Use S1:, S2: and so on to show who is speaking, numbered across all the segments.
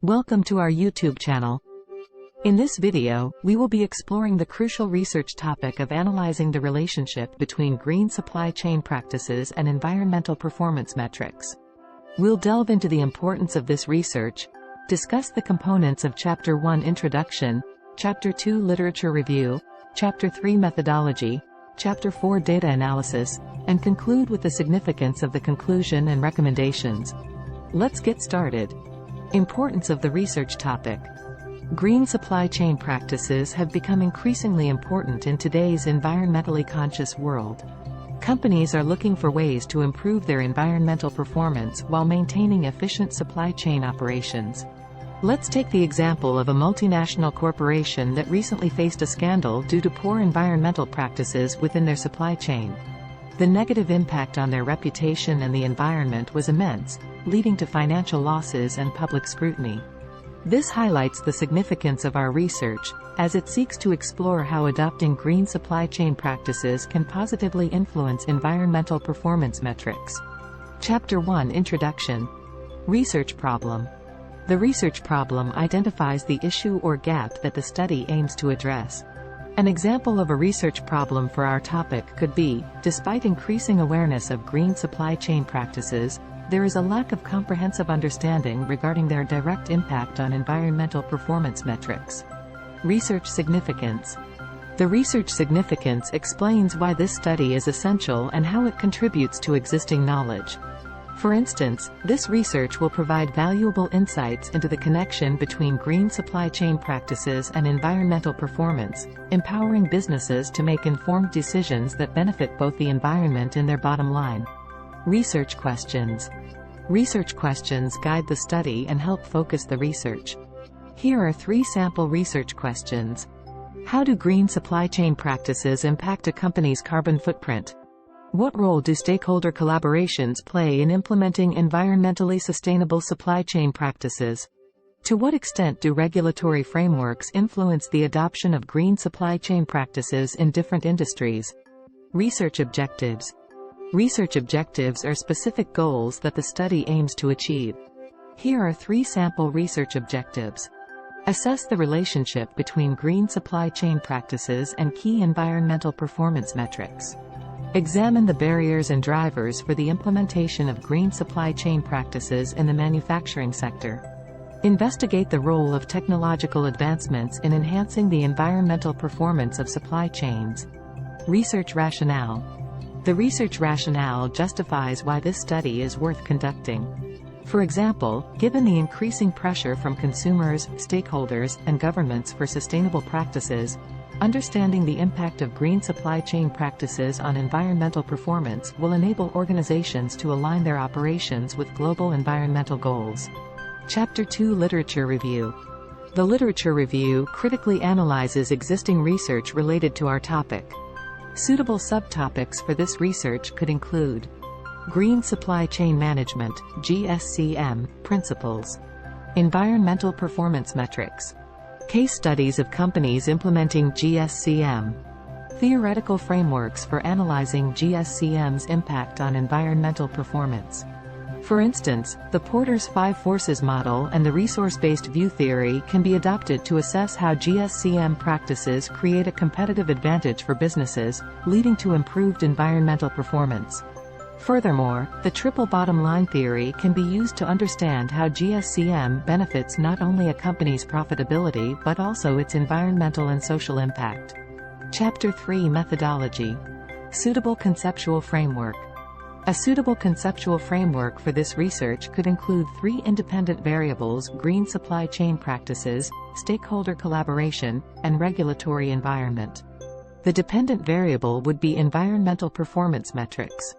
S1: Welcome to our YouTube channel. In this video, we will be exploring the crucial research topic of analyzing the relationship between green supply chain practices and environmental performance metrics. We'll delve into the importance of this research, discuss the components of Chapter 1 Introduction, Chapter 2 Literature Review, Chapter 3 Methodology, Chapter 4 Data Analysis, and conclude with the significance of the conclusion and recommendations. Let's get started. Importance of the research topic. Green supply chain practices have become increasingly important in today's environmentally conscious world. Companies are looking for ways to improve their environmental performance while maintaining efficient supply chain operations. Let's take the example of a multinational corporation that recently faced a scandal due to poor environmental practices within their supply chain. The negative impact on their reputation and the environment was immense, leading to financial losses and public scrutiny. This highlights the significance of our research, as it seeks to explore how adopting green supply chain practices can positively influence environmental performance metrics. Chapter 1 Introduction. Research problem. The research problem identifies the issue or gap that the study aims to address. An example of a research problem for our topic could be, despite increasing awareness of green supply chain practices, there is a lack of comprehensive understanding regarding their direct impact on environmental performance metrics. Research significance. The research significance explains why this study is essential and how it contributes to existing knowledge. For instance, this research will provide valuable insights into the connection between green supply chain practices and environmental performance, empowering businesses to make informed decisions that benefit both the environment and their bottom line. Research questions. Research questions guide the study and help focus the research. Here are 3 sample research questions. How do green supply chain practices impact a company's carbon footprint? What role do stakeholder collaborations play in implementing environmentally sustainable supply chain practices? To what extent do regulatory frameworks influence the adoption of green supply chain practices in different industries? Research objectives. Research objectives are specific goals that the study aims to achieve. Here are 3 sample research objectives. Assess the relationship between green supply chain practices and key environmental performance metrics. Examine the barriers and drivers for the implementation of green supply chain practices in the manufacturing sector. Investigate the role of technological advancements in enhancing the environmental performance of supply chains. Research rationale. The research rationale justifies why this study is worth conducting. For example, given the increasing pressure from consumers, stakeholders, and governments for sustainable practices, understanding the impact of green supply chain practices on environmental performance will enable organizations to align their operations with global environmental goals. Chapter 2 Literature Review. The literature review critically analyzes existing research related to our topic. Suitable subtopics for this research could include Green Supply Chain Management, GSCM, Principles, Environmental Performance Metrics, Case studies of companies implementing GSCM, Theoretical frameworks for analyzing GSCM's impact on environmental performance. For instance, the Porter's 5 Forces model and the resource-based view theory can be adopted to assess how GSCM practices create a competitive advantage for businesses, leading to improved environmental performance. Furthermore, the triple bottom line theory can be used to understand how GSCM benefits not only a company's profitability but also its environmental and social impact. Chapter 3 Methodology. Suitable conceptual framework. A suitable conceptual framework for this research could include 3 independent variables: green supply chain practices, stakeholder collaboration, and regulatory environment. The dependent variable would be environmental performance metrics.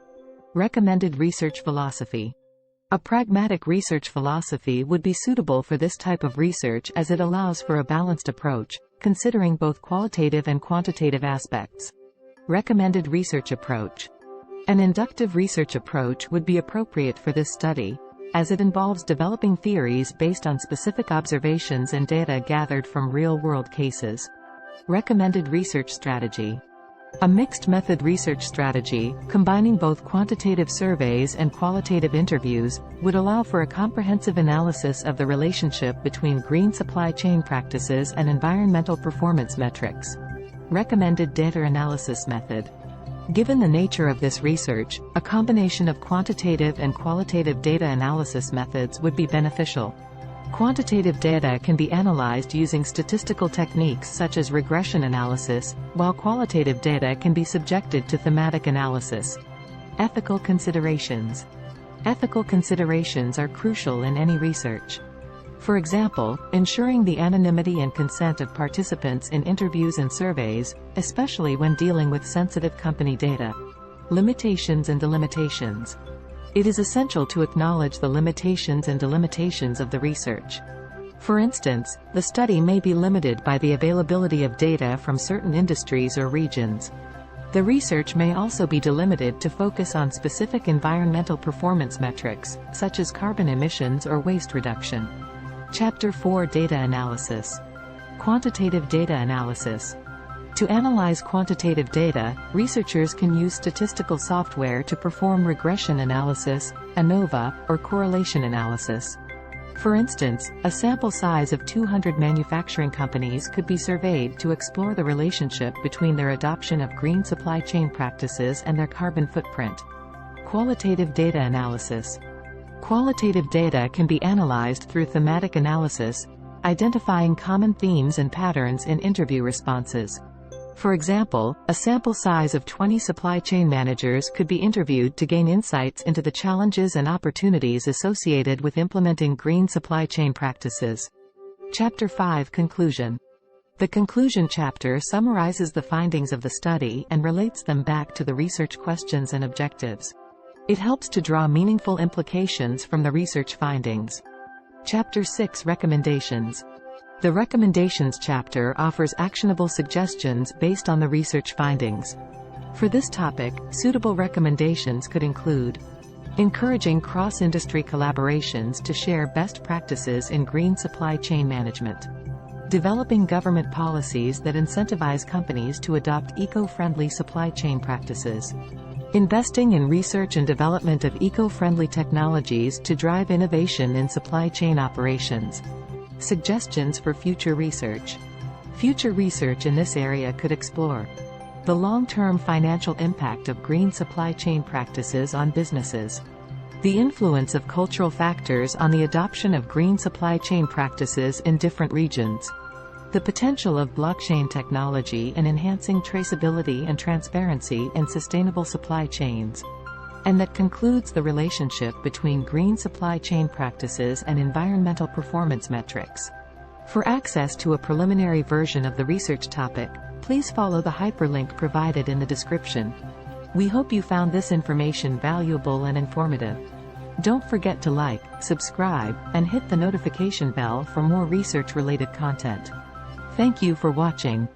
S1: Recommended research philosophy. A pragmatic research philosophy would be suitable for this type of research as it allows for a balanced approach, considering both qualitative and quantitative aspects. Recommended research approach. An inductive research approach would be appropriate for this study, as it involves developing theories based on specific observations and data gathered from real-world cases. Recommended research strategy. A mixed-method research strategy, combining both quantitative surveys and qualitative interviews, would allow for a comprehensive analysis of the relationship between green supply chain practices and environmental performance metrics. Recommended data analysis method. Given the nature of this research, a combination of quantitative and qualitative data analysis methods would be beneficial. Quantitative data can be analyzed using statistical techniques such as regression analysis, while qualitative data can be subjected to thematic analysis. Ethical considerations. Ethical considerations are crucial in any research. For example, ensuring the anonymity and consent of participants in interviews and surveys, especially when dealing with sensitive company data. Limitations and delimitations. It is essential to acknowledge the limitations and delimitations of the research. For instance, the study may be limited by the availability of data from certain industries or regions. The research may also be delimited to focus on specific environmental performance metrics, such as carbon emissions or waste reduction. Chapter 4: Data Analysis. Quantitative data analysis. To analyze quantitative data, researchers can use statistical software to perform regression analysis, ANOVA, or correlation analysis. For instance, a sample size of 200 manufacturing companies could be surveyed to explore the relationship between their adoption of green supply chain practices and their carbon footprint. Qualitative data analysis. Qualitative data can be analyzed through thematic analysis, identifying common themes and patterns in interview responses. For example, a sample size of 20 supply chain managers could be interviewed to gain insights into the challenges and opportunities associated with implementing green supply chain practices. Chapter 5: Conclusion. The conclusion chapter summarizes the findings of the study and relates them back to the research questions and objectives. It helps to draw meaningful implications from the research findings. Chapter 6: Recommendations. The Recommendations chapter offers actionable suggestions based on the research findings. For this topic, suitable recommendations could include encouraging cross-industry collaborations to share best practices in green supply chain management, developing government policies that incentivize companies to adopt eco-friendly supply chain practices, investing in research and development of eco-friendly technologies to drive innovation in supply chain operations. Suggestions for future research. Future research in this area could explore the long-term financial impact of green supply chain practices on businesses, the influence of cultural factors on the adoption of green supply chain practices in different regions, the potential of blockchain technology in enhancing traceability and transparency in sustainable supply chains. And that concludes the relationship between green supply chain practices and environmental performance metrics. For access to a preliminary version of the research topic, please follow the hyperlink provided in the description. We hope you found this information valuable and informative. Don't forget to like, subscribe, and hit the notification bell for more research-related content. Thank you for watching.